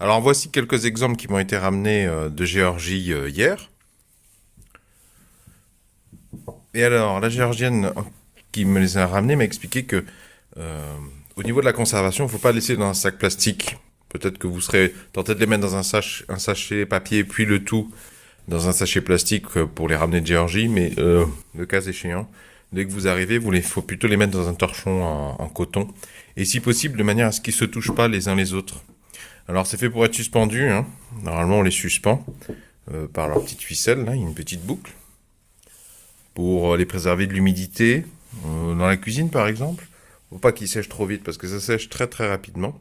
Alors voici quelques exemples qui m'ont été ramenés de Géorgie hier. Et alors, la Géorgienne qui me les a ramenés m'a expliqué que au niveau de la conservation, il ne faut pas laisser dans un sac plastique. Peut-être que vous serez tenté de les mettre dans un sachet papier, puis le tout dans un sachet plastique pour les ramener de Géorgie, mais le cas échéant, dès que vous arrivez, il faut plutôt les mettre dans un torchon en coton, et si possible de manière à ce qu'ils ne se touchent pas les uns les autres. Alors c'est fait pour être suspendu, hein. Normalement on les suspend par leur petite ficelle, là, il y a une petite boucle, pour les préserver de l'humidité, dans la cuisine par exemple. Faut pas qu'ils sèchent trop vite parce que ça sèche très très rapidement.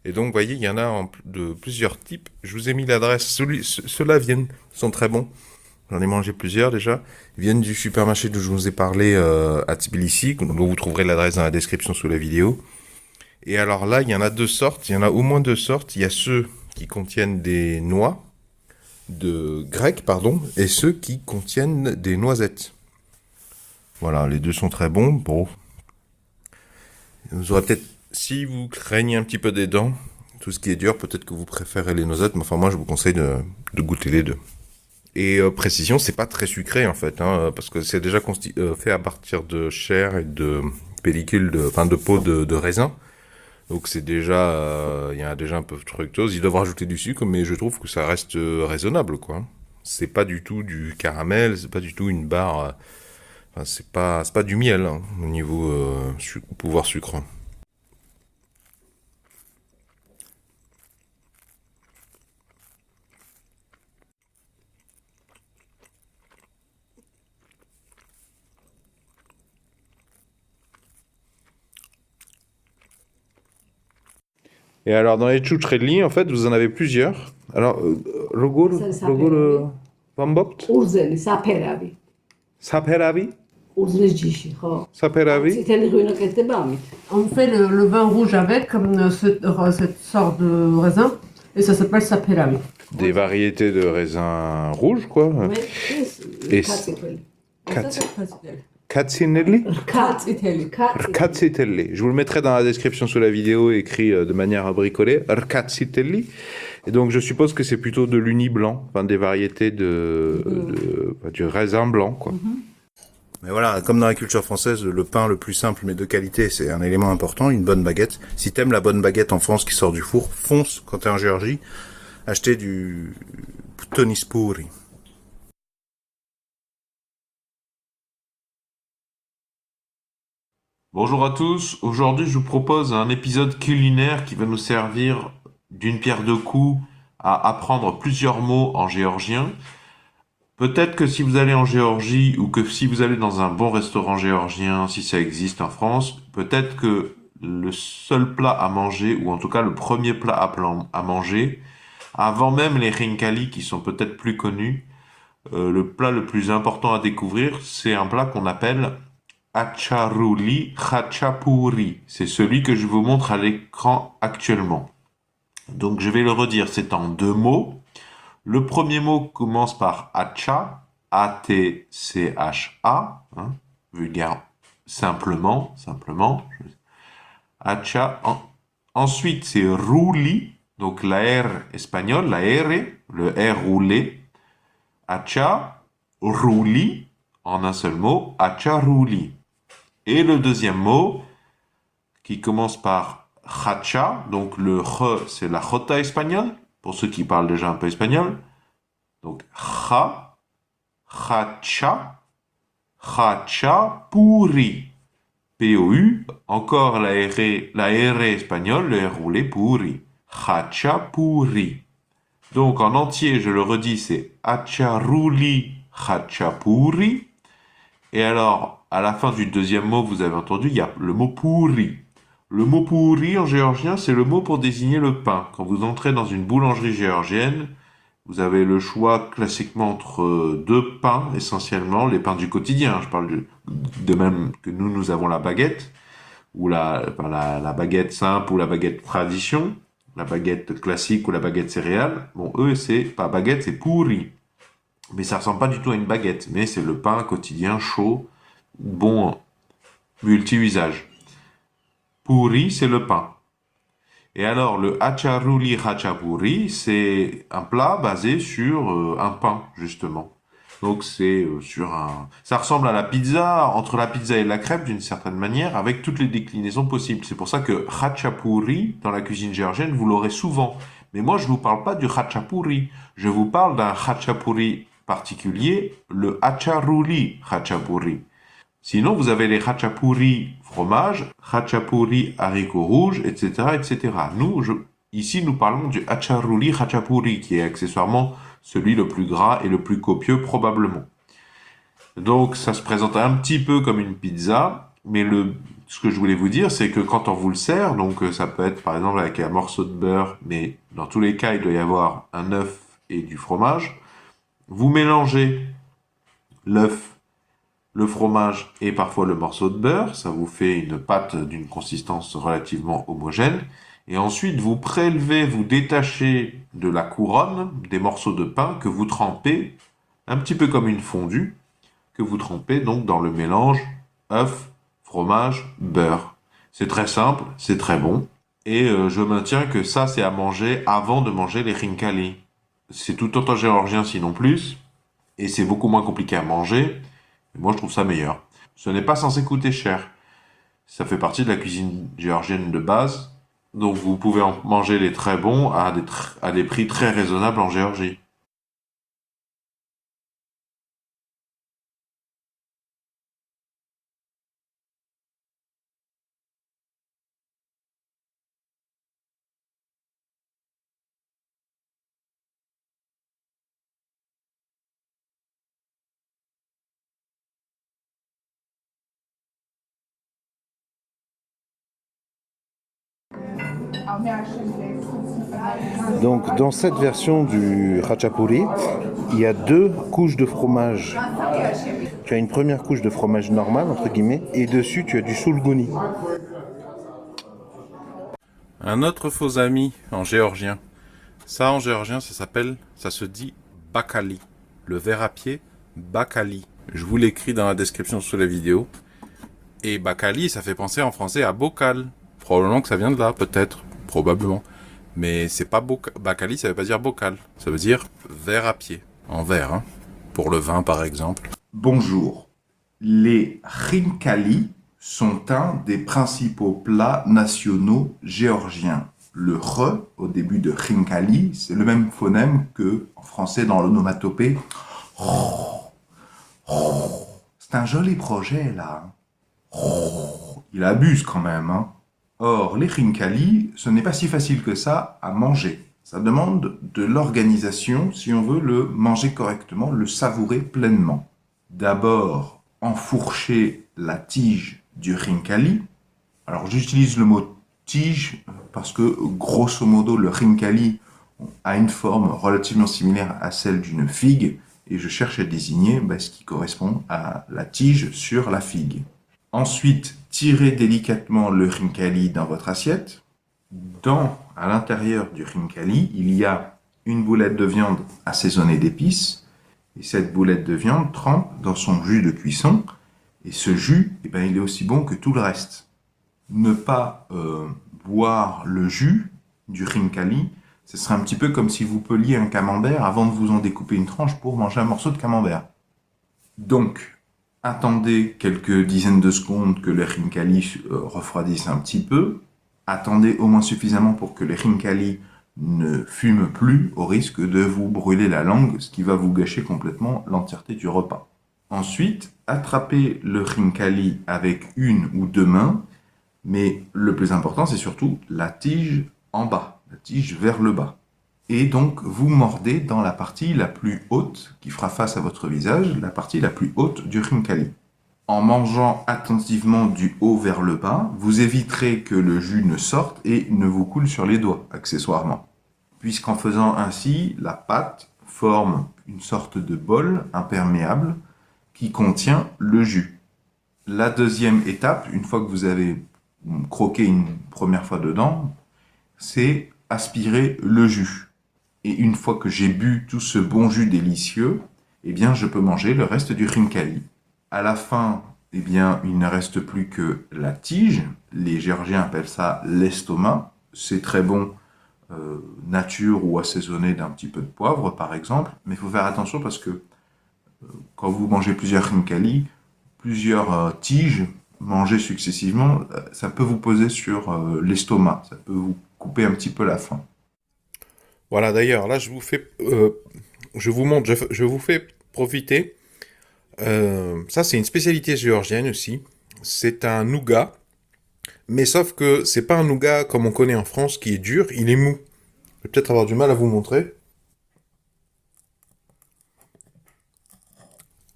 Et donc vous voyez, il y en a de plusieurs types. Je vous ai mis l'adresse, ceux-là sont très bons. J'en ai mangé plusieurs déjà. Ils viennent du supermarché dont je vous ai parlé à Tbilissi, dont vous trouverez l'adresse dans la description sous la vidéo. Et alors là, il y en a deux sortes, il y en a au moins deux sortes. Il y a ceux qui contiennent des noix, de grec, pardon, et ceux qui contiennent des noisettes. Voilà, les deux sont très bons. Bon, vous aurez peut-être, si vous craignez un petit peu des dents, tout ce qui est dur, peut-être que vous préférez les noisettes, mais enfin moi je vous conseille de goûter les deux. Et précision, c'est pas très sucré en fait, hein, parce que c'est déjà fait à partir de chair et de pellicule, enfin de peau de raisin. Donc c'est déjà, il y a déjà un peu de fructose. Ils doivent rajouter du sucre, mais je trouve que ça reste raisonnable, quoi. C'est pas du tout du caramel, c'est pas du tout une barre. Enfin, c'est pas du miel hein, au niveau pouvoir sucre. Et alors dans les chouchrelli, en fait, vous en avez plusieurs. Alors, Rogur Vambopt, Urzeli, saperavi. Saperavi, Uzlejishi, ha. Saperavi. C'était le que bami. On fait le vin rouge avec, comme cette sorte de raisin, et ça s'appelle saperavi. Des variétés de raisins rouges, quoi. Oui. Et Katsipeli. Katsinelli. Katsiteli. Rkatsitelli. Je vous le mettrai dans la description sous la vidéo, écrit de manière à bricoler. Rkatsitelli. Et donc, je suppose que c'est plutôt de l'uni blanc, enfin des variétés du raisin blanc, quoi. Mais voilà, comme dans la culture française, le pain le plus simple mais de qualité, c'est un élément important, une bonne baguette. Si t'aimes la bonne baguette en France qui sort du four, fonce quand t'es en Géorgie, acheter du tonispuri. Bonjour à tous, aujourd'hui je vous propose un épisode culinaire qui va nous servir d'une pierre deux coups à apprendre plusieurs mots en géorgien. Peut-être que si vous allez en Géorgie ou que si vous allez dans un bon restaurant géorgien, si ça existe en France, peut-être que le seul plat à manger, ou en tout cas le premier plat à manger, avant même les rinkali qui sont peut-être plus connus, le plat le plus important à découvrir, c'est un plat qu'on appelle Acharuli Khachapuri. C'est celui que je vous montre à l'écran actuellement. Donc je vais le redire, c'est en deux mots. Le premier mot commence par Acha, A-T-C-H-A, hein, vulgaire, simplement. Acha. Ensuite c'est Ruli, donc la R espagnole, la R, le R roulé. Acha, Ruli, en un seul mot, Acharuli. Et le deuxième mot, qui commence par hacha, donc le ch, c'est la jota espagnole, pour ceux qui parlent déjà un peu espagnol. Donc ha, hacha, hachapuri. P-O-U, encore la R espagnole, le R roulé, puri. Hachapuri. Donc en entier, je le redis, c'est acharuli hachapuri. Et alors, à la fin du deuxième mot, vous avez entendu, il y a le mot pourri. Le mot pourri en géorgien, c'est le mot pour désigner le pain. Quand vous entrez dans une boulangerie géorgienne, vous avez le choix classiquement entre deux pains, essentiellement, les pains du quotidien. Je parle de même que nous avons la baguette, ou la baguette simple ou la baguette tradition, la baguette classique ou la baguette céréale. Bon, eux, c'est pas baguette, c'est pourri. Mais ça ressemble pas du tout à une baguette, mais c'est le pain quotidien chaud, bon, multi-usage. Pourri, c'est le pain. Et alors, le hacharuli khachapuri, c'est un plat basé sur un pain, justement. Donc, c'est sur un... Ça ressemble à la pizza, entre la pizza et la crêpe, d'une certaine manière, avec toutes les déclinaisons possibles. C'est pour ça que khachapuri, dans la cuisine géorgienne, vous l'aurez souvent. Mais moi, je ne vous parle pas du khachapuri. Je vous parle d'un khachapuri particulier, le hacharuli khachapuri. Sinon, vous avez les khachapuri fromage, khachapuri haricots rouges, etc., etc. Ici, nous parlons du hacharuli khachapuri, qui est accessoirement celui le plus gras et le plus copieux probablement. Donc, ça se présente un petit peu comme une pizza, mais ce que je voulais vous dire, c'est que quand on vous le sert, donc ça peut être par exemple avec un morceau de beurre, mais dans tous les cas, il doit y avoir un œuf et du fromage. Vous mélangez l'œuf, le fromage et parfois le morceau de beurre, ça vous fait une pâte d'une consistance relativement homogène. Et ensuite, vous prélevez, vous détachez de la couronne des morceaux de pain que vous trempez, un petit peu comme une fondue, que vous trempez donc dans le mélange œuf, fromage, beurre. C'est très simple, c'est très bon. Et je maintiens que ça, c'est à manger avant de manger les khinkali. C'est tout autant géorgien sinon plus, et c'est beaucoup moins compliqué à manger. Moi, je trouve ça meilleur. Ce n'est pas censé coûter cher. Ça fait partie de la cuisine géorgienne de base. Donc, vous pouvez en manger les très bons à des prix très raisonnables en Géorgie. Donc dans cette version du khachapuri, il y a 2 couches de fromage. Tu as une première couche de fromage normal, entre guillemets, et dessus tu as du soulgouni. Un autre faux ami en géorgien. Ça, en géorgien, ça se dit bakali. Le verre à pied, bakali. Je vous l'écris dans la description sous la vidéo. Et bakali, ça fait penser en français à bocal. Probablement que ça vient de là, peut-être. Probablement. Mais c'est pas bakali, ça veut pas dire bocal. Ça veut dire verre à pied. En verre, hein. Pour le vin, par exemple. Bonjour. Les khinkali sont un des principaux plats nationaux géorgiens. Le re, au début de khinkali, c'est le même phonème que en français dans l'onomatopée. C'est un joli projet, là. Il abuse quand même, hein. Or, les khinkali, ce n'est pas si facile que ça à manger. Ça demande de l'organisation si on veut le manger correctement, le savourer pleinement. D'abord, enfourcher la tige du khinkali. Alors, j'utilise le mot tige parce que, grosso modo, le khinkali a une forme relativement similaire à celle d'une figue et je cherche à désigner ce qui correspond à la tige sur la figue. Ensuite, tirez délicatement le khinkali dans votre assiette. À l'intérieur du khinkali, il y a une boulette de viande assaisonnée d'épices. Et cette boulette de viande trempe dans son jus de cuisson. Et ce jus, il est aussi bon que tout le reste. Ne pas boire le jus du khinkali, ce serait un petit peu comme si vous peliez un camembert avant de vous en découper une tranche pour manger un morceau de camembert. Donc, attendez quelques dizaines de secondes que le khinkali refroidisse un petit peu. Attendez au moins suffisamment pour que le khinkali ne fume plus au risque de vous brûler la langue, ce qui va vous gâcher complètement l'entièreté du repas. Ensuite, attrapez le khinkali avec une ou deux mains, mais le plus important, c'est surtout la tige en bas, la tige vers le bas. Et donc, vous mordez dans la partie la plus haute qui fera face à votre visage, la partie la plus haute du khinkali. En mangeant attentivement du haut vers le bas, vous éviterez que le jus ne sorte et ne vous coule sur les doigts, accessoirement. Puisqu'en faisant ainsi, la pâte forme une sorte de bol imperméable qui contient le jus. La deuxième étape, une fois que vous avez croqué une première fois dedans, c'est aspirer le jus. Et une fois que j'ai bu tout ce bon jus délicieux, je peux manger le reste du khinkali. À la fin, il ne reste plus que la tige. Les Géorgiens appellent ça l'estomac. c'est très bon nature ou assaisonné d'un petit peu de poivre, par exemple. Mais il faut faire attention parce que quand vous mangez plusieurs khinkali, plusieurs tiges mangées successivement, ça peut vous poser sur l'estomac, ça peut vous couper un petit peu la faim. Voilà, d'ailleurs, là, je vous montre, je vous fais profiter. Ça, c'est une spécialité géorgienne aussi. C'est un nougat, mais sauf que c'est pas un nougat comme on connaît en France qui est dur, il est mou. Je vais peut-être avoir du mal à vous montrer.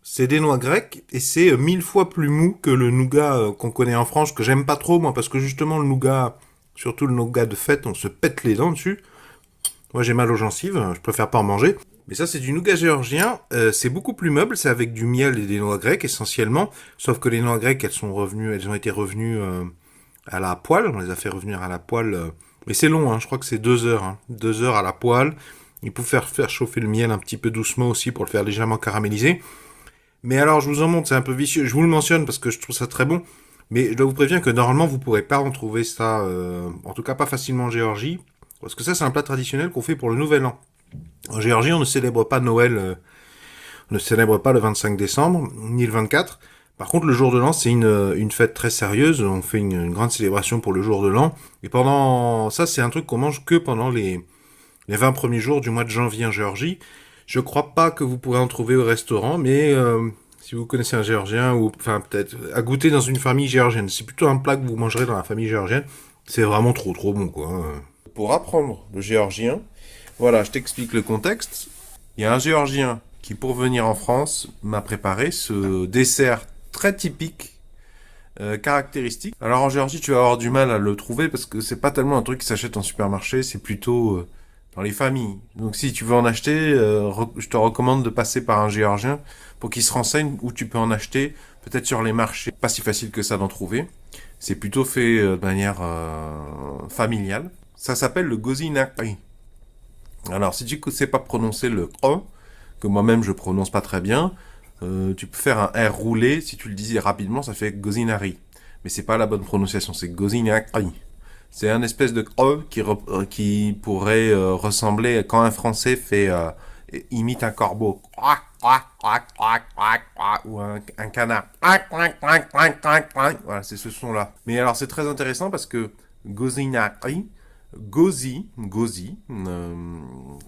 C'est des noix grecques et c'est 1000 fois plus mou que le nougat qu'on connaît en France, que j'aime pas trop moi, parce que justement le nougat, surtout le nougat de fête, on se pète les dents dessus. Moi j'ai mal aux gencives, je préfère pas en manger. Mais ça c'est du nougat géorgien, c'est beaucoup plus meuble, c'est avec du miel et des noix grecques essentiellement, sauf que les noix grecques elles ont été revenues à la poêle, on les a fait revenir à la poêle, mais c'est long, hein, je crois que c'est 2 heures, hein, 2 heures à la poêle. Il faut faire chauffer le miel un petit peu doucement aussi pour le faire légèrement caraméliser. Mais alors, je vous en montre, c'est un peu vicieux. Je vous le mentionne parce que je trouve ça très bon. Mais je dois vous prévenir que normalement, vous pourrez pas en trouver ça, en tout cas pas facilement en Géorgie. Parce que ça, c'est un plat traditionnel qu'on fait pour le Nouvel An. En Géorgie, on ne célèbre pas Noël, on ne célèbre pas le 25 décembre, ni le 24. Par contre, le jour de l'an, c'est une fête très sérieuse. On fait une grande célébration pour le jour de l'an. Et pendant ça, c'est un truc qu'on mange que pendant les 20 premiers jours du mois de janvier en Géorgie. Je crois pas que vous pourrez en trouver au restaurant, mais si vous connaissez un géorgien, ou enfin peut-être à goûter dans une famille géorgienne, c'est plutôt un plat que vous mangerez dans la famille géorgienne. C'est vraiment trop bon quoi. Pour apprendre le géorgien, voilà, je t'explique le contexte. Il y a un géorgien qui, pour venir en France, m'a préparé ce dessert très typique, caractéristique. Alors en Géorgie, tu vas avoir du mal à le trouver parce que c'est pas tellement un truc qui s'achète en supermarché, c'est plutôt dans les familles. Donc si tu veux en acheter, je te recommande de passer par un géorgien pour qu'il se renseigne où tu peux en acheter, peut-être sur les marchés. Pas si facile que ça d'en trouver. C'est plutôt fait de manière familiale. Ça s'appelle le gozinakri. Alors si tu ne sais pas prononcer le O, que moi-même je prononce pas très bien, tu peux faire un R roulé. Si tu le disais rapidement, ça fait gozinari. Mais c'est pas la bonne prononciation, c'est gozinakri. C'est un espèce de qui pourrait ressembler quand un Français imite un corbeau ou un canard. Voilà, c'est ce son-là. Mais alors c'est très intéressant parce que gozinakri, gozi,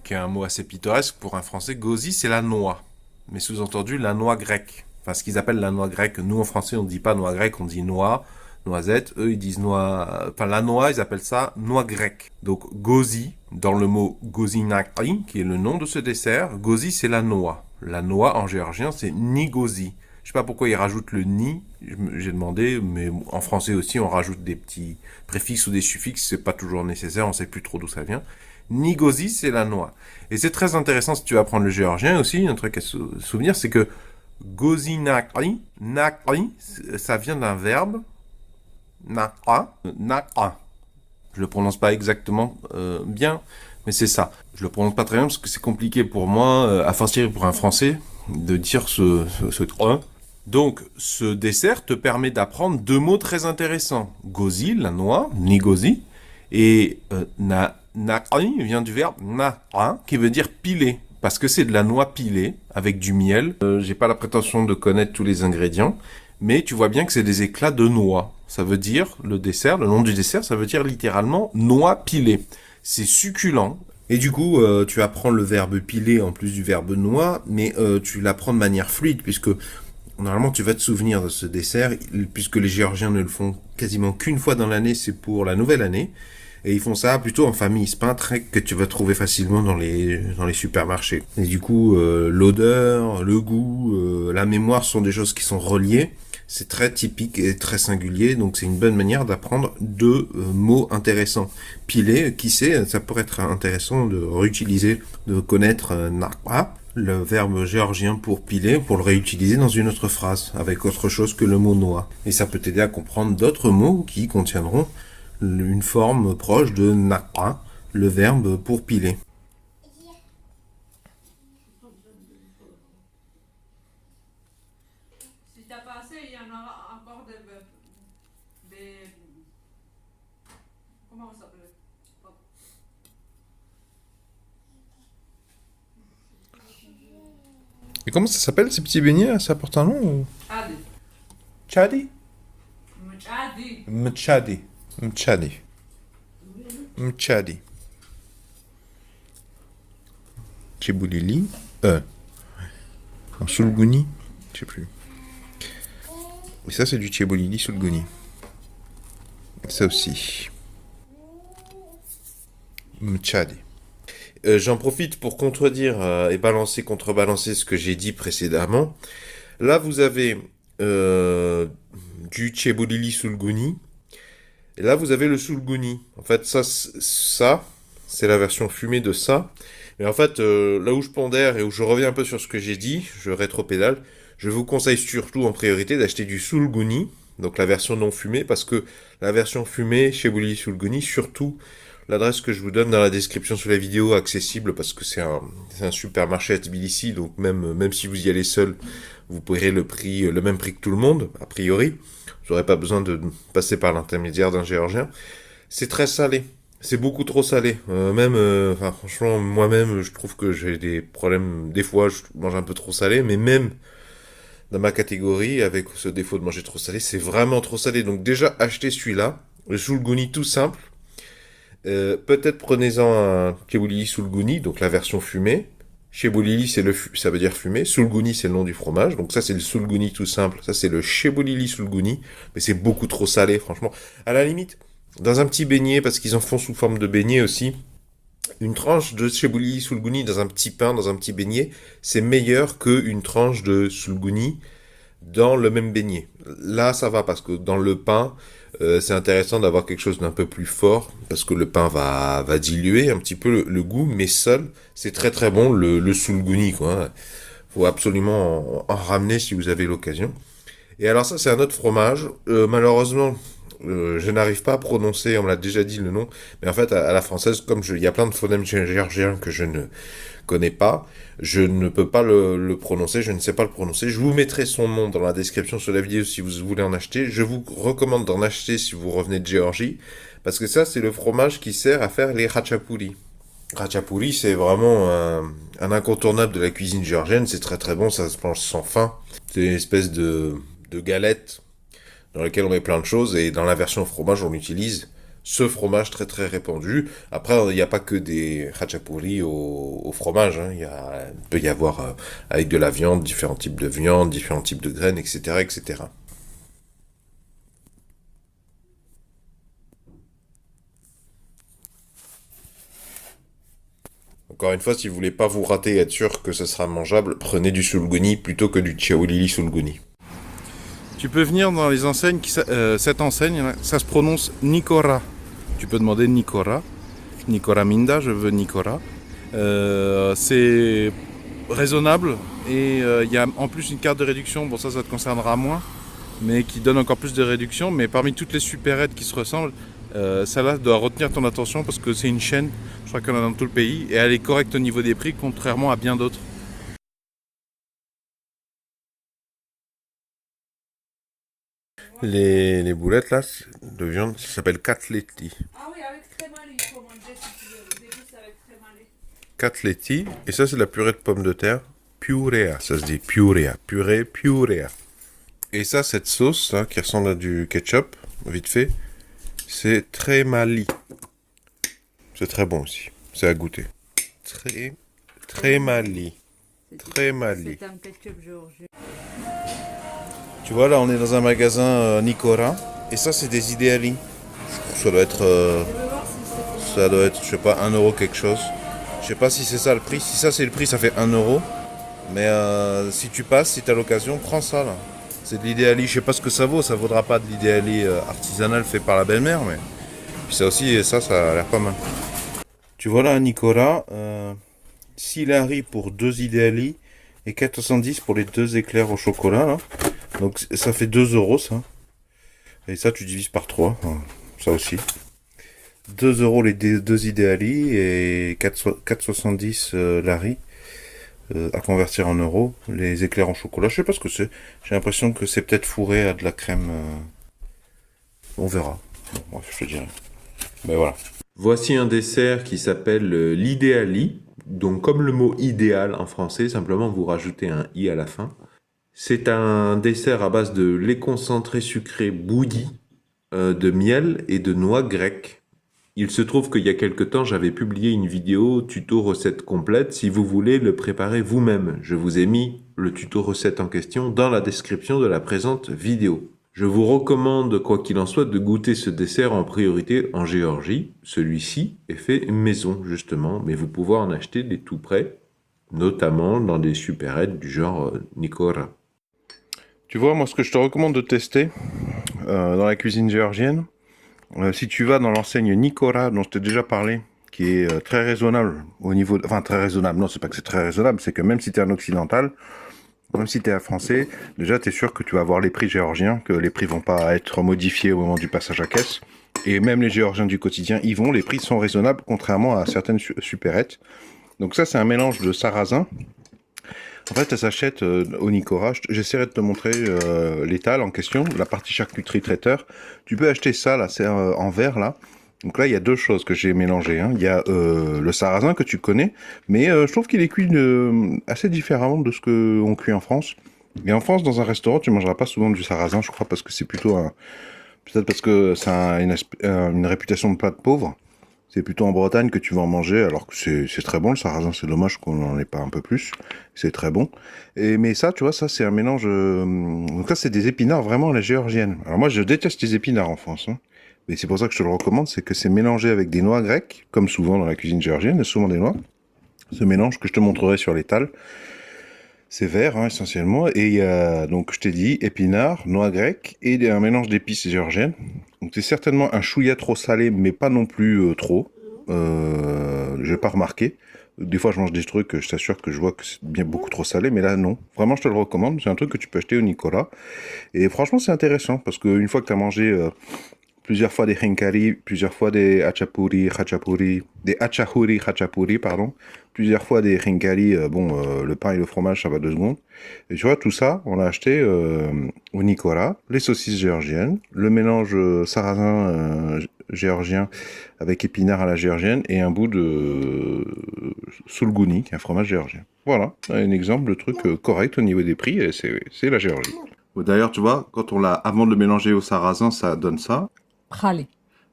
qui est un mot assez pittoresque pour un Français, gozi c'est la noix, mais sous-entendu la noix grecque. Enfin ce qu'ils appellent la noix grecque. Nous en français on ne dit pas noix grecque, on dit noix. Noisette, eux ils disent noix, enfin la noix ils appellent ça noix grecque. Donc gozi, dans le mot gozinakri, qui est le nom de ce dessert, gozi c'est la noix. La noix en géorgien c'est nigozi. Je sais pas pourquoi ils rajoutent le ni, j'ai demandé, mais en français aussi on rajoute des petits préfixes ou des suffixes, c'est pas toujours nécessaire, on sait plus trop d'où ça vient. Nigozi c'est la noix. Et c'est très intéressant si tu vas apprendre le géorgien aussi, un truc à se souvenir, c'est que gozinakri, nakri, ça vient d'un verbe Nakra. Je le prononce pas exactement bien, mais c'est ça. Je le prononce pas très bien parce que c'est compliqué pour moi, à fortiori pour un Français, de dire ce Donc, ce dessert te permet d'apprendre 2 mots très intéressants. Gozi, la noix, nigozi, et nakri vient du verbe nakra, qui veut dire piler. Parce que c'est de la noix pilée avec du miel. J'ai pas la prétention de connaître tous les ingrédients, mais tu vois bien que c'est des éclats de noix. Ça veut dire, le nom du dessert, ça veut dire littéralement noix pilée. C'est succulent. Et du coup, tu apprends le verbe piler en plus du verbe noix, mais tu l'apprends de manière fluide, puisque normalement tu vas te souvenir de ce dessert, puisque les Géorgiens ne le font quasiment qu'une fois dans l'année, c'est pour la nouvelle année. Et ils font ça plutôt en famille. C'est pas un trait que tu vas trouver facilement dans les supermarchés. Et du coup, l'odeur, le goût, la mémoire sont des choses qui sont reliées. C'est très typique et très singulier, donc c'est une bonne manière d'apprendre 2 mots intéressants. Piler, qui sait, ça pourrait être intéressant de réutiliser, de connaître nakra, le verbe géorgien pour piler, pour le réutiliser dans une autre phrase, avec autre chose que le mot noix. Et ça peut t'aider à comprendre d'autres mots qui contiendront une forme proche de nakra, le verbe pour piler. Si t'as pas assez, il y en aura encore des comment ça s'appelle? Et comment ça s'appelle ces petits beignets? Ça porte un nom ou... Chadi? Mchadi. Mchadi. Mchadi. Cheboulili. En soulgouni. Je sais plus. Et ça, c'est du cheboulili soulgouni. Ça aussi. Mchadi. J'en profite pour contredire et contrebalancer ce que j'ai dit précédemment. Là, vous avez du cheboulili soulgouni. Et là, vous avez le soulgouni. En fait, ça c'est la version fumée de ça. Mais en fait, là où je pondère et où je reviens un peu sur ce que j'ai dit, je rétropédale, je vous conseille surtout en priorité d'acheter du soulgouni, donc la version non fumée, parce que la version fumée, cheboulili soulgouni, surtout l'adresse que je vous donne dans la description sous la vidéo, accessible, parce que c'est un supermarché à Tbilissi, donc même si vous y allez seul, vous paierez le même prix que tout le monde, a priori. Vous n'aurez pas besoin de passer par l'intermédiaire d'un Géorgien. C'est très salé. C'est beaucoup trop salé. Franchement, moi-même, je trouve que j'ai des problèmes. Des fois, je mange un peu trop salé, mais même dans ma catégorie, avec ce défaut de manger trop salé, c'est vraiment trop salé. Donc déjà, achetez celui-là, le soulgouni tout simple. Peut-être prenez-en un cheboulili soulgouni, donc la version fumée. Cheboulili, ça veut dire fumé. Soulgouni, c'est le nom du fromage. Donc ça, c'est le soulgouni tout simple. Ça, c'est le cheboulili soulgouni. Mais c'est beaucoup trop salé, franchement. À la limite, dans un petit beignet, parce qu'ils en font sous forme de beignet aussi, une tranche de cheboulili soulgouni dans un petit pain, dans un petit beignet, c'est meilleur qu'une tranche de soulgouni dans le même beignet. Là, ça va, parce que dans le pain, c'est intéressant d'avoir quelque chose d'un peu plus fort, parce que le pain va diluer un petit peu le goût, mais seul, c'est très très bon, le soulgouni, quoi. Faut absolument en ramener si vous avez l'occasion. Et alors ça, c'est un autre fromage. Malheureusement, je n'arrive pas à prononcer, on me l'a déjà dit le nom, mais en fait, à la française, comme il y a plein de phonèmes géorgiens que je ne connais pas, je ne peux pas le prononcer, je ne sais pas le prononcer. Je vous mettrai son nom dans la description sous la vidéo si vous voulez en acheter. Je vous recommande d'en acheter si vous revenez de Géorgie, parce que ça, c'est le fromage qui sert à faire les khachapuri. Khachapuri, c'est vraiment un incontournable de la cuisine géorgienne, c'est très très bon, ça se mange sans fin. C'est une espèce de galette dans laquelle on met plein de choses, et dans la version fromage, on utilise ce fromage très très répandu. Après, il n'y a pas que des khachapuri au fromage, hein. Il peut y avoir avec de la viande, différents types de graines, etc., etc. Encore une fois, si vous voulez pas vous rater et être sûr que ce sera mangeable, prenez du soulgouni plutôt que du cheboulili soulgouni. Tu peux venir dans les enseignes, cette enseigne, ça se prononce Nikora. Tu peux demander Nikora. Nikora Minda, je veux Nikora. C'est raisonnable et il y a en plus une carte de réduction, bon ça te concernera moins, mais qui donne encore plus de réduction. Mais parmi toutes les supérettes qui se ressemblent, celle-là doit retenir ton attention parce que c'est une chaîne, je crois qu'il y en a dans tout le pays, et elle est correcte au niveau des prix, contrairement à bien d'autres. Les boulettes là, de viande, ça s'appelle katletti. Ah oui, avec crémali, il faut manger si tu veux. Au début, c'est avec crémali. Katletti, et ça c'est de la purée de pommes de terre. Purea, ça se dit purea, purée, purea. Et ça, cette sauce là, qui ressemble à du ketchup, vite fait, c'est tremali. C'est très bon aussi, c'est à goûter. Tremali. Tremali. C'est un ketchup géorgien. Tu vois, là, on est dans un magasin Nikora. Et ça, c'est des idéalis. Ça doit être, je sais pas, 1 euro quelque chose. Je sais pas si c'est ça le prix. Si ça, c'est le prix, ça fait 1 euro. Mais si tu passes, si tu as l'occasion, prends ça, là. C'est de l'idéali. Je sais pas ce que ça vaut. Ça vaudra pas de l'idéali artisanal fait par la belle-mère. Mais puis ça aussi, ça a l'air pas mal. Tu vois, là, Nikora, 6 laris pour 2 idéalis et 4,70 pour les 2 éclairs au chocolat, là. Donc ça fait 2 euros ça. Et ça tu divises par 3. Ça aussi. 2 euros les 2 idéalis et 4,70 lari à convertir en euros. Les éclairs en chocolat, je sais pas ce que c'est. J'ai l'impression que c'est peut-être fourré à de la crème. On verra. Bon, bref, je te dirai. Mais voilà. Voici un dessert qui s'appelle l'idéali. Donc comme le mot idéal en français, simplement vous rajoutez un i à la fin. C'est un dessert à base de lait concentré sucré bouilli, de miel et de noix grecques. Il se trouve qu'il y a quelque temps, j'avais publié une vidéo tuto recette complète. Si vous voulez le préparer vous-même, je vous ai mis le tuto recette en question dans la description de la présente vidéo. Je vous recommande, quoi qu'il en soit, de goûter ce dessert en priorité en Géorgie. Celui-ci est fait maison, justement, mais vous pouvez en acheter des tout prêts, notamment dans des supérettes du genre Nikora. Tu vois, moi, ce que je te recommande de tester dans la cuisine géorgienne, si tu vas dans l'enseigne Nikora, dont je t'ai déjà parlé, qui est très raisonnable au niveau... Enfin, très raisonnable, non, c'est pas que c'est très raisonnable, c'est que même si tu es un occidental, même si tu es un français, déjà, tu es sûr que tu vas avoir les prix géorgiens, que les prix vont pas être modifiés au moment du passage à caisse. Et même les géorgiens du quotidien y vont, les prix sont raisonnables, contrairement à certaines supérettes. Donc ça, c'est un mélange de sarrasin. En fait, ça s'achète au Nikora. J'essaierai de te montrer l'étal en question, la partie charcuterie traiteur. Tu peux acheter ça, là, c'est en verre, là. Donc là, il y a deux choses que j'ai mélangées. Hein. Il y a le sarrasin que tu connais, mais je trouve qu'il est cuit assez différemment de ce qu'on cuit en France. Et en France, dans un restaurant, tu mangeras pas souvent du sarrasin, je crois, parce que c'est plutôt peut-être parce que ça a une réputation de plat de pauvre. C'est plutôt en Bretagne que tu vas en manger, alors que c'est très bon, le sarrasin, c'est dommage qu'on n'en ait pas un peu plus. C'est très bon. Mais ça, tu vois, ça, c'est un mélange... Donc ça, c'est des épinards vraiment à la géorgienne. Alors moi, je déteste les épinards en France. Hein. Mais c'est pour ça que je te le recommande, c'est que c'est mélangé avec des noix grecques, comme souvent dans la cuisine géorgienne, il y a souvent des noix. Ce mélange que je te montrerai sur l'étal, c'est vert, hein, essentiellement. Et il y a, donc, je t'ai dit, épinards, noix grecques et un mélange d'épices géorgiennes. Donc, c'est certainement un chouïa trop salé, mais pas non plus trop. Je vais pas remarquer. Des fois, je mange des trucs, je t'assure que je vois que c'est bien beaucoup trop salé, mais là, non. Vraiment, je te le recommande. C'est un truc que tu peux acheter au Nicolas. Et franchement, c'est intéressant, parce qu'une fois que tu as mangé plusieurs fois des khinkali, plusieurs fois des khachapuri, pardon, plusieurs fois des khinkali, le pain et le fromage, ça va 2 secondes. Et tu vois, tout ça, on l'a acheté au Nicolas, les saucisses géorgiennes, le mélange sarrasin géorgien avec épinards à la géorgienne et un bout de soulgouni, qui est un fromage géorgien. Voilà, un exemple de truc correct au niveau des prix, et c'est la Géorgie. D'ailleurs, tu vois, quand on l'a, avant de le mélanger au sarrasin, ça donne ça. Prali.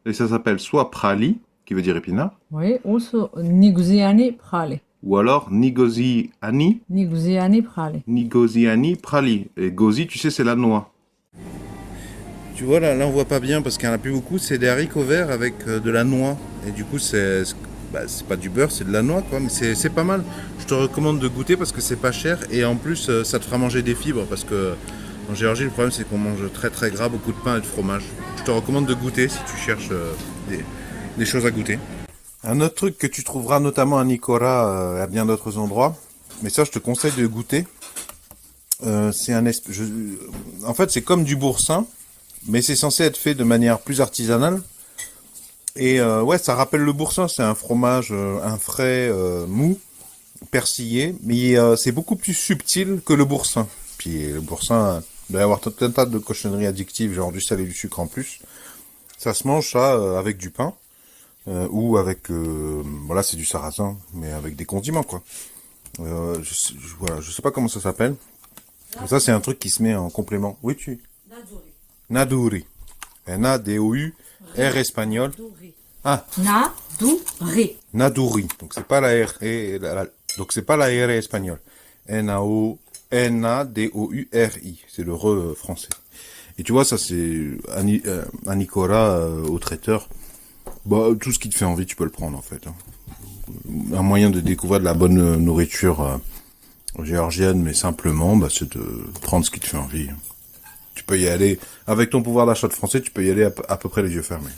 Et ça s'appelle soit prali, qui veut dire épinard, Oui, ou Niguziani Prali. ou alors nigoziani, Niguziani Prali. nigoziani prali. Et gozi, tu sais, c'est la noix. Tu vois, là on voit pas bien parce qu'il n'y en a plus beaucoup. C'est des haricots verts avec de la noix. Et du coup, c'est pas du beurre, c'est de la noix, quoi. Mais c'est pas mal. Je te recommande de goûter parce que c'est pas cher. Et en plus, ça te fera manger des fibres. Parce que en Géorgie, le problème, c'est qu'on mange très très gras, beaucoup de pain et de fromage. Je te recommande de goûter si tu cherches des choses à goûter. Un autre truc que tu trouveras notamment à Nicolas et à bien d'autres endroits, mais ça, je te conseille de goûter. C'est en fait, c'est comme du boursin, mais c'est censé être fait de manière plus artisanale. Et ouais, ça rappelle le boursin, c'est un fromage, un frais mou, persillé, mais c'est beaucoup plus subtil que le boursin. Puis le boursin, il doit y avoir tout un tas de cochonneries addictives, genre du sel et du sucre en plus. Ça se mange ça avec du pain, ou avec, voilà, c'est du sarrasin, mais avec des condiments, quoi. Voilà, je sais pas comment ça s'appelle. Ça, c'est un truc qui se met en complément. Oui, Naduri. N-A-D-O-U-R espagnol. Ah. Naduri. Naduri. Donc c'est pas la R donc c'est pas la R espagnole. N-A-D-O-U-R-I. C'est le re français. Et tu vois, ça c'est un Nicolas au traiteur. Bah, tout ce qui te fait envie, tu peux le prendre en fait. Hein. Un moyen de découvrir de la bonne nourriture géorgienne, mais simplement, bah, c'est de prendre ce qui te fait envie. Tu peux y aller, avec ton pouvoir d'achat de français, tu peux y aller à peu près les yeux fermés.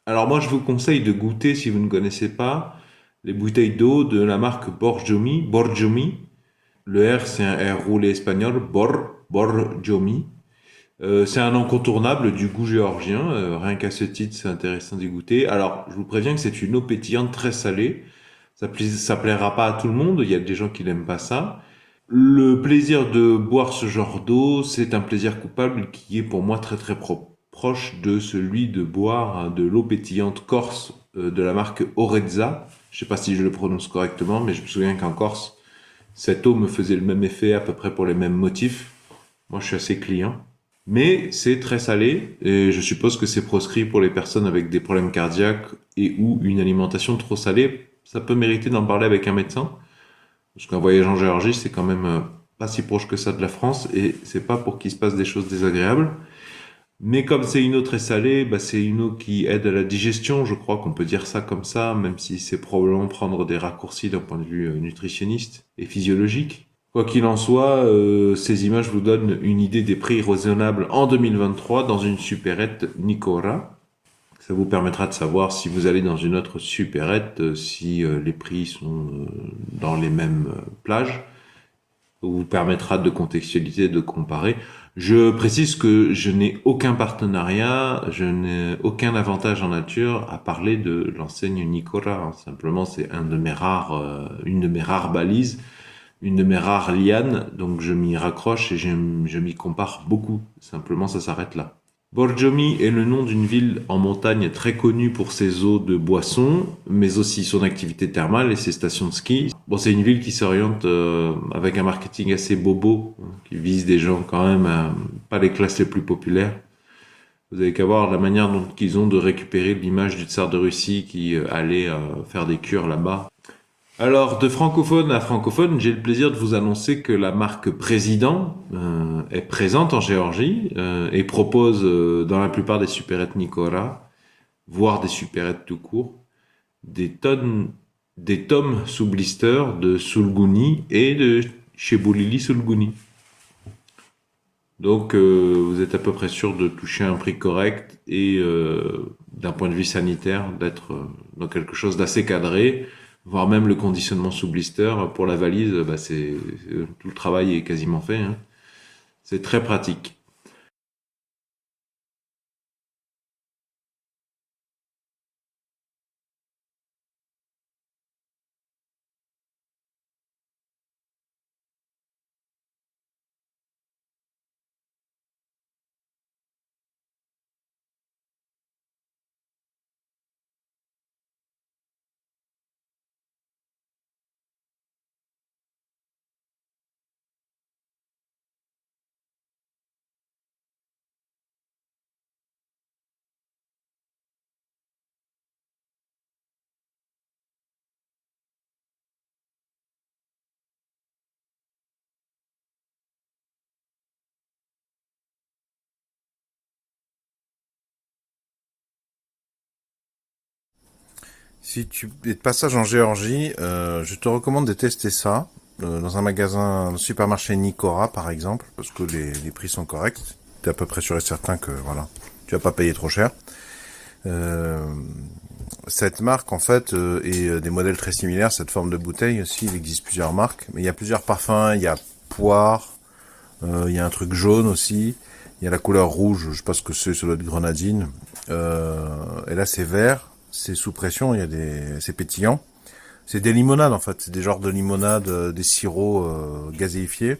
Alors moi, je vous conseille de goûter, si vous ne connaissez pas, les bouteilles d'eau de la marque Borjomi. Borjomi. Le R, c'est un R roulé espagnol. Borjomi. C'est un incontournable du goût géorgien. Rien qu'à ce titre, c'est intéressant d'y goûter. Alors, je vous préviens que c'est une eau pétillante très salée. Ça plaira pas à tout le monde. Il y a des gens qui n'aiment pas ça. Le plaisir de boire ce genre d'eau, c'est un plaisir coupable qui est pour moi très très proche de celui de boire de l'eau pétillante corse de la marque Orezza. Je sais pas si je le prononce correctement, mais je me souviens qu'en Corse, cette eau me faisait le même effet à peu près pour les mêmes motifs. Moi, je suis assez client. Mais c'est très salé et je suppose que c'est proscrit pour les personnes avec des problèmes cardiaques et ou une alimentation trop salée. Ça peut mériter d'en parler avec un médecin. Parce qu'un voyage en Géorgie, c'est quand même pas si proche que ça de la France et c'est pas pour qu'il se passe des choses désagréables. Mais comme c'est une eau très salée, bah c'est une eau qui aide à la digestion, je crois qu'on peut dire ça comme ça, même si c'est probablement prendre des raccourcis d'un point de vue nutritionniste et physiologique. Quoi qu'il en soit, ces images vous donnent une idée des prix raisonnables en 2023 dans une supérette Nicora. Ça vous permettra de savoir si vous allez dans une autre supérette, si les prix sont dans les mêmes plages. Ça vous permettra de contextualiser, de comparer. Je précise que je n'ai aucun partenariat, je n'ai aucun avantage en nature à parler de l'enseigne Nicora. Simplement, c'est une de mes rares balises, une de mes rares lianes, donc je m'y raccroche et je m'y compare beaucoup. Simplement, ça s'arrête là. Borjomi est le nom d'une ville en montagne très connue pour ses eaux de boisson, mais aussi son activité thermale et ses stations de ski. Bon, c'est une ville qui s'oriente avec un marketing assez bobo, qui vise des gens quand même, pas les classes les plus populaires. Vous avez qu'à voir la manière dont ils ont de récupérer l'image du tsar de Russie qui allait faire des cures là-bas. Alors, de francophone à francophone, j'ai le plaisir de vous annoncer que la marque Président est présente en Géorgie et propose dans la plupart des supérettes Nicora, voire des supérettes tout court, des tomes sous blister de Sulguni et de Cheboulili Sulguni. Donc, vous êtes à peu près sûr de toucher un prix correct et d'un point de vue sanitaire, d'être dans quelque chose d'assez cadré, voire même le conditionnement sous blister pour la valise, bah tout le travail est quasiment fait, hein. C'est très pratique. Si tu es de passage en Géorgie, je te recommande de tester ça dans un magasin, un supermarché Nicora par exemple, parce que les prix sont corrects. Tu es à peu près sûr et certain que voilà, tu vas pas payer trop cher. Cette marque en fait et des modèles très similaires, cette forme de bouteille aussi, il existe plusieurs marques, mais il y a plusieurs parfums, il y a poire, il y a un truc jaune aussi, il y a la couleur rouge, je sais pas ce que c'est, ça doit être grenadine, et là c'est vert, c'est sous pression, c'est pétillant. C'est des limonades en fait, c'est des genres de limonades, des sirops gazéifiés.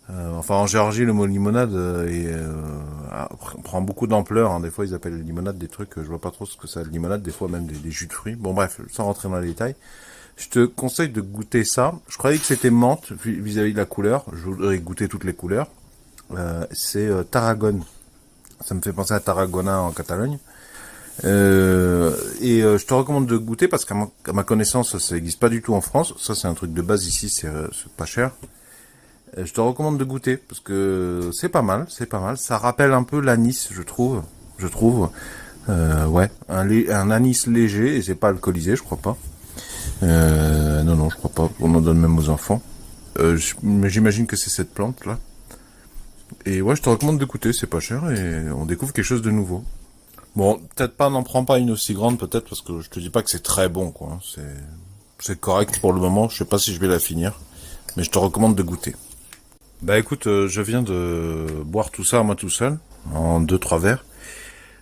Enfin en Géorgie le mot limonade prend beaucoup d'ampleur, hein. Des fois ils appellent limonade des trucs, je vois pas trop ce que c'est limonade, des fois même des jus de fruits. Bon bref, sans rentrer dans les détails. Je te conseille de goûter ça. Je croyais que c'était menthe vis-à-vis de la couleur, je voudrais goûter toutes les couleurs. C'est Tarragone. Ça me fait penser à Tarragona en Catalogne. Je te recommande de goûter parce qu'à ma connaissance ça n'existe pas du tout en France. Ça c'est un truc de base ici, c'est pas cher. Je te recommande de goûter parce que c'est pas mal. Ça rappelle un peu l'anis, je trouve. Ouais, un anis léger et c'est pas alcoolisé, je crois pas. Non, je crois pas. On en donne même aux enfants. Mais j'imagine que c'est cette plante là. Et ouais, je te recommande de goûter, c'est pas cher et on découvre quelque chose de nouveau. Bon, peut-être pas, n'en prends pas une aussi grande, peut-être, parce que je te dis pas que c'est très bon, quoi. Hein. C'est correct pour le moment. Je sais pas si je vais la finir, mais je te recommande de goûter. Bah écoute, je viens de boire tout ça moi tout seul, en 2-3 verres.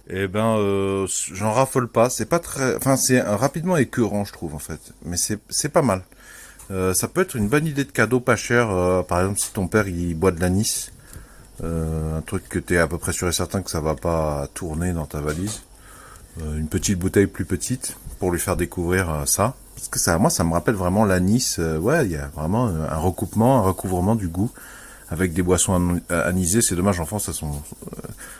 Et ben, j'en raffole pas. C'est pas très, enfin, c'est rapidement écœurant, je trouve en fait. Mais c'est pas mal. Ça peut être une bonne idée de cadeau pas cher. Par exemple, si ton père il boit de l'anis, un truc que t'es à peu près sûr et certain que ça va pas tourner dans ta valise. Une petite bouteille plus petite pour lui faire découvrir ça. Parce que ça, moi, ça me rappelle vraiment l'anis. Ouais, il y a vraiment un recoupement, un recouvrement du goût avec des boissons anisées. C'est dommage, en France, elles sont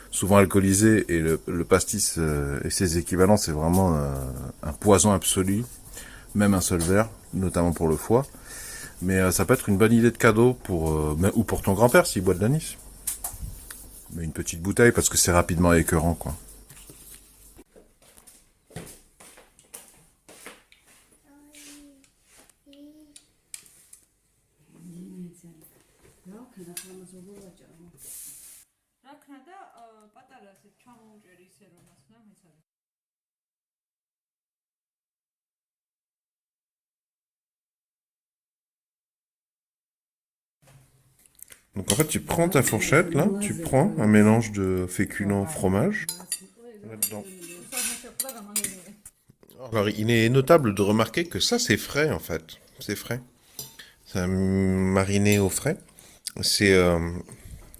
souvent alcoolisées et le pastis et ses équivalents, c'est vraiment un poison absolu. Même un seul verre, notamment pour le foie. Mais ça peut être une bonne idée de cadeau pour ou pour ton grand-père s'il boit de l'anis. Mais une petite bouteille parce que c'est rapidement écœurant, quoi. Donc en fait, tu prends ta fourchette, là, tu prends un mélange de féculents fromage, là-dedans. Alors, il est notable de remarquer que ça, c'est frais, en fait. C'est frais. C'est mariné au frais. C'est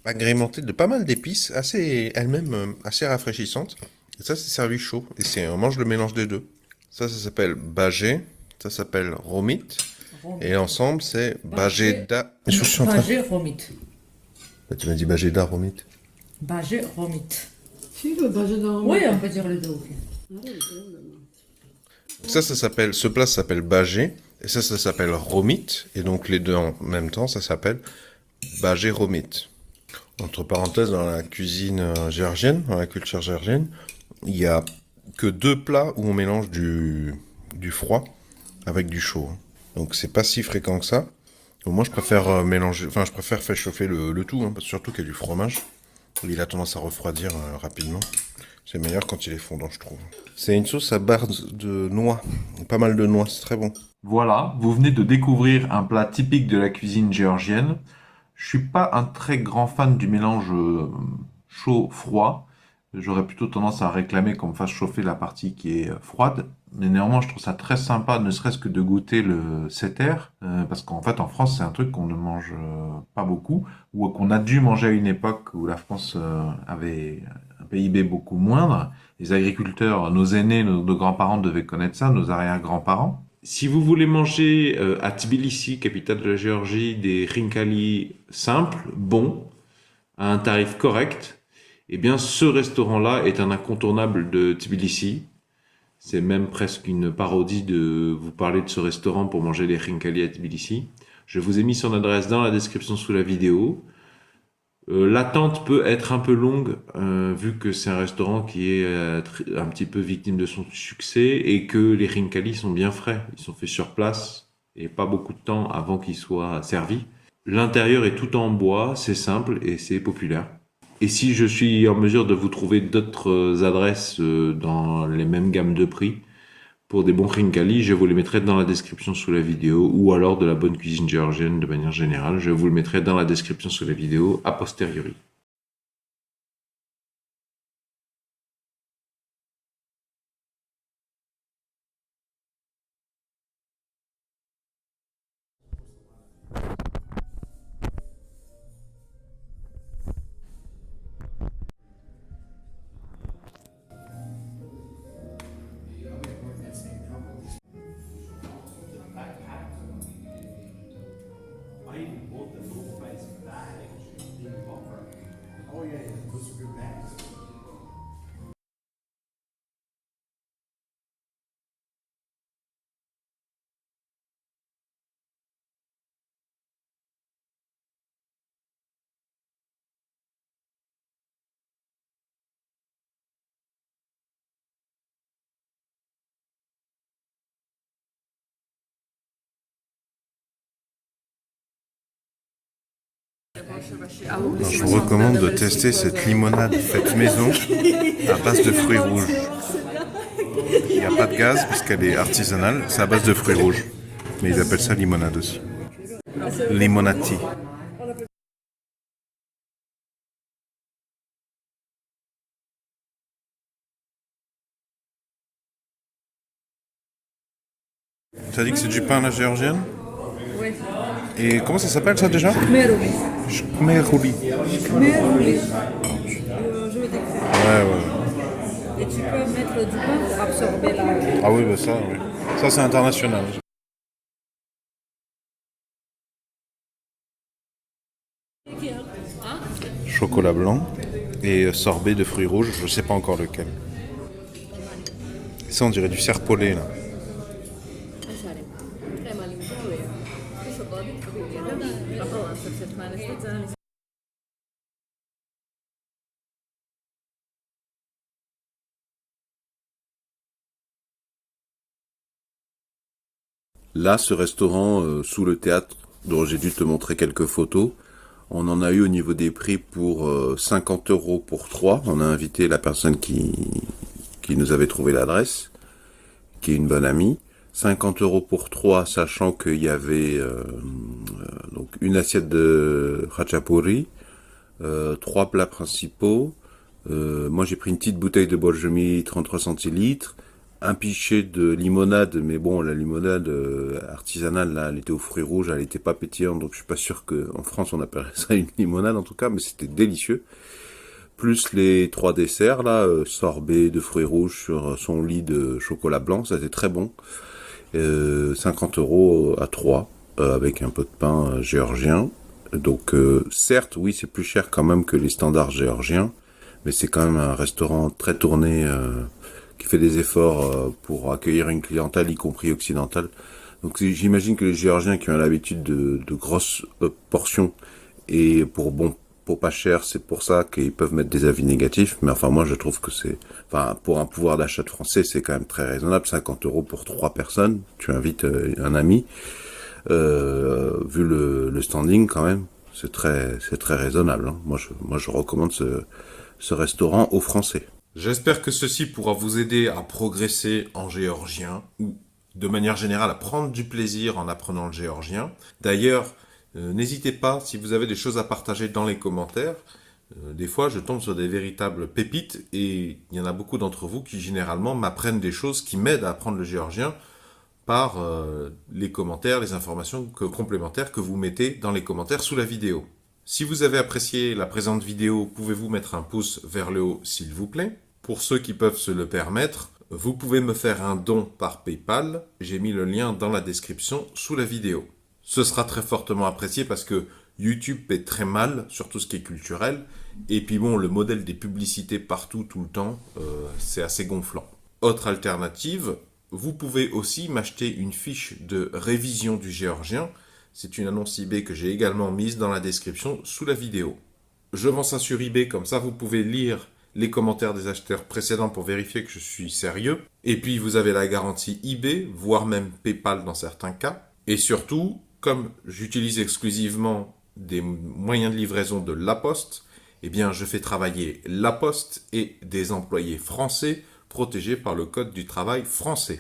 agrémenté de pas mal d'épices, assez elles-mêmes assez rafraîchissantes. Et ça, c'est servi chaud. Et on mange le mélange des deux. Ça s'appelle bâgé. Ça s'appelle romit. Et ensemble, c'est bajeda. Bâgé romit. Tu m'as dit bajeda romit. Bâgé romit. Si, le bâgé dans Oui, on peut dire les deux, ok. Ça s'appelle, ce plat s'appelle bâgé. Et ça s'appelle romit. Et donc les deux en même temps, ça s'appelle bâgé romit. Entre parenthèses, dans la cuisine géorgienne, dans la culture géorgienne, il y a que 2 plats où on mélange du froid avec du chaud. Donc c'est pas si fréquent que ça. Donc, moi je préfère mélanger, enfin je préfère faire chauffer le tout, hein, parce que surtout qu'il y a du fromage. Il a tendance à refroidir rapidement. C'est meilleur quand il est fondant, je trouve. C'est une sauce à base de noix, pas mal de noix, c'est très bon. Voilà, vous venez de découvrir un plat typique de la cuisine géorgienne. Je suis pas un très grand fan du mélange chaud-froid. J'aurais plutôt tendance à réclamer qu'on me fasse chauffer la partie qui est froide. Mais néanmoins, je trouve ça très sympa, ne serait-ce que de goûter le setter, parce qu'en fait, en France, c'est un truc qu'on ne mange pas beaucoup, ou qu'on a dû manger à une époque où la France avait un PIB beaucoup moindre. Les agriculteurs, nos aînés, nos grands-parents devaient connaître ça, nos arrière-grands-parents. Si vous voulez manger à Tbilissi, capitale de la Géorgie, des rinkali simples, bons, à un tarif correct, eh bien ce restaurant-là est un incontournable de Tbilissi. C'est même presque une parodie de vous parler de ce restaurant pour manger les rinkali à Tbilissi. Je vous ai mis son adresse dans la description sous la vidéo. L'attente peut être un peu longue, vu que c'est un restaurant qui est un petit peu victime de son succès et que les rinkali sont bien frais. Ils sont faits sur place et pas beaucoup de temps avant qu'ils soient servis. L'intérieur est tout en bois, c'est simple et c'est populaire. Et si je suis en mesure de vous trouver d'autres adresses dans les mêmes gammes de prix, pour des bons rinkali, je vous les mettrai dans la description sous la vidéo, ou alors de la bonne cuisine géorgienne de manière générale, je vous le mettrai dans la description sous la vidéo a posteriori. Alors, je vous recommande de tester cette limonade faite maison à base de fruits rouges. Il n'y a pas de gaz parce qu'elle est artisanale, c'est à base de fruits rouges. Mais ils appellent ça limonade aussi. Limonati. Tu as dit que c'est du pain à la géorgienne? Oui. Et comment ça s'appelle ça déjà? Khmerouli. Khmerouli. Khmerouli. Je vais t'écrire. Ouais. Et tu peux mettre du pain pour absorber la... Ah oui, bah ça, oui. Ça, c'est international. Chocolat blanc et sorbet de fruits rouges, je sais pas encore lequel. Ça, on dirait du serpolet, là. Là, ce restaurant sous le théâtre, dont j'ai dû te montrer quelques photos, on en a eu au niveau des prix pour 50 € pour 3. On a invité la personne qui nous avait trouvé l'adresse, qui est une bonne amie. 50 € pour 3, sachant qu'il y avait donc une assiette de khachapuri, 3 plats principaux. Moi, j'ai pris une petite bouteille de Borjomi 33 centilitres. Un pichet de limonade, mais bon, la limonade artisanale, là, elle était aux fruits rouges, elle était pas pétillante, donc je suis pas sûr qu'en France on appellerait ça une limonade en tout cas, mais c'était délicieux. Plus les 3 desserts, là, sorbet de fruits rouges sur son lit de chocolat blanc, ça c'était très bon. 50 € à 3, avec un peu de pain géorgien. Donc certes, oui, c'est plus cher quand même que les standards géorgiens, mais c'est quand même un restaurant très tourné... qui fait des efforts pour accueillir une clientèle, y compris occidentale. Donc j'imagine que les Géorgiens qui ont l'habitude de grosses portions et pour pas cher, c'est pour ça qu'ils peuvent mettre des avis négatifs. Mais enfin moi je trouve que pour un pouvoir d'achat de français, c'est quand même très raisonnable. 50 € pour 3 personnes. Tu invites un ami. Vu le standing quand même, c'est très raisonnable. Hein. Moi je recommande ce restaurant aux Français. J'espère que ceci pourra vous aider à progresser en géorgien ou de manière générale à prendre du plaisir en apprenant le géorgien. D'ailleurs, n'hésitez pas si vous avez des choses à partager dans les commentaires. Des fois, je tombe sur des véritables pépites et il y en a beaucoup d'entre vous qui généralement m'apprennent des choses qui m'aident à apprendre le géorgien par les commentaires, les informations complémentaires que vous mettez dans les commentaires sous la vidéo. Si vous avez apprécié la présente vidéo, pouvez-vous mettre un pouce vers le haut s'il vous plaît. Pour ceux qui peuvent se le permettre, vous pouvez me faire un don par PayPal. J'ai mis le lien dans la description sous la vidéo. Ce sera très fortement apprécié parce que YouTube paie très mal sur tout ce qui est culturel. Et puis bon, le modèle des publicités partout, tout le temps, c'est assez gonflant. Autre alternative, vous pouvez aussi m'acheter une fiche de révision du géorgien. C'est une annonce eBay que j'ai également mise dans la description sous la vidéo. Je vends ça sur eBay, comme ça vous pouvez lire les commentaires des acheteurs précédents pour vérifier que je suis sérieux. Et puis vous avez la garantie eBay, voire même PayPal dans certains cas. Et surtout, comme j'utilise exclusivement des moyens de livraison de La Poste, eh bien je fais travailler La Poste et des employés français protégés par le Code du travail français.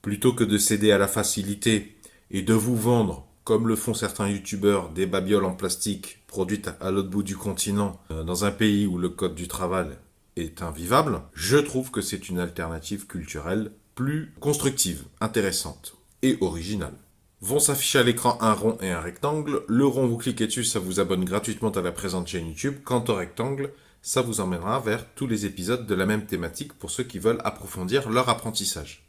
Plutôt que de céder à la facilité et de vous vendre comme le font certains youtubeurs, des babioles en plastique produites à l'autre bout du continent, dans un pays où le code du travail est invivable, je trouve que c'est une alternative culturelle plus constructive, intéressante et originale. Vont s'afficher à l'écran un rond et un rectangle. Le rond, vous cliquez dessus, ça vous abonne gratuitement à la présente chaîne YouTube. Quant au rectangle, ça vous emmènera vers tous les épisodes de la même thématique pour ceux qui veulent approfondir leur apprentissage.